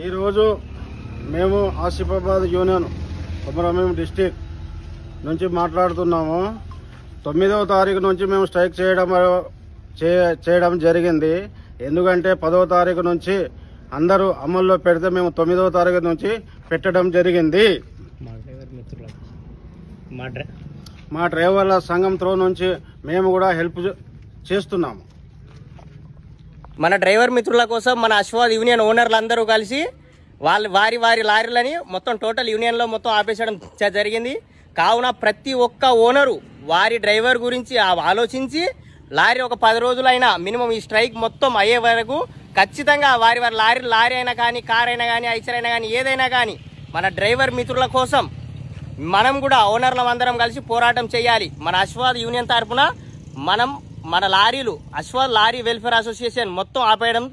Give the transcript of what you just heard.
ఈరోజు మేము Asifabad union Komaram Bheem district నుంచి మాట్లాడుతున్నాము. 9వ తారీఖు నుంచి మేము స్ట్రైక్ చేయడం జరిగింది. ఎందుకంటే 10వ తారీఖు నుంచి అందరూ అమల్లో పెడితే మేము 9వ తారీఖు నుంచి పెట్టడం జరిగింది. మా డ్రైవర్ల సంఘం త్రో నుంచి మేము కూడా హెల్ప్ చేస్తున్నాము. మన డ్రైవర్ మిత్రుల కోసం మన అశ్వాద్ యూనియన్ ఓనర్లు అందరూ కలిసి వారి లారీలని మొత్తం టోటల్ యూనియన్లో మొత్తం ఆపేసడం జరిగింది. కావున ప్రతి ఒక్క ఓనరు వారి డ్రైవర్ గురించి ఆలోచించి లారీ ఒక 10 రోజులైనా మినిమం ఈ స్ట్రైక్ మొత్తం అయ్యే వరకు ఖచ్చితంగా వారి లారీ అయినా కానీ, కార్ అయినా కానీ, ఐచర్ అయినా కానీ, ఏదైనా కానీ మన డ్రైవర్ మిత్రుల కోసం మనం కూడా ఓనర్లం అందరం కలిసి పోరాటం చేయాలి. మన అశ్వాద్ యూనియన్ తరఫున మన లారీలు అశ్వాద్ లారీ వెల్ఫేర్ అసోసియేషన్ మొత్తం ఆపేయడం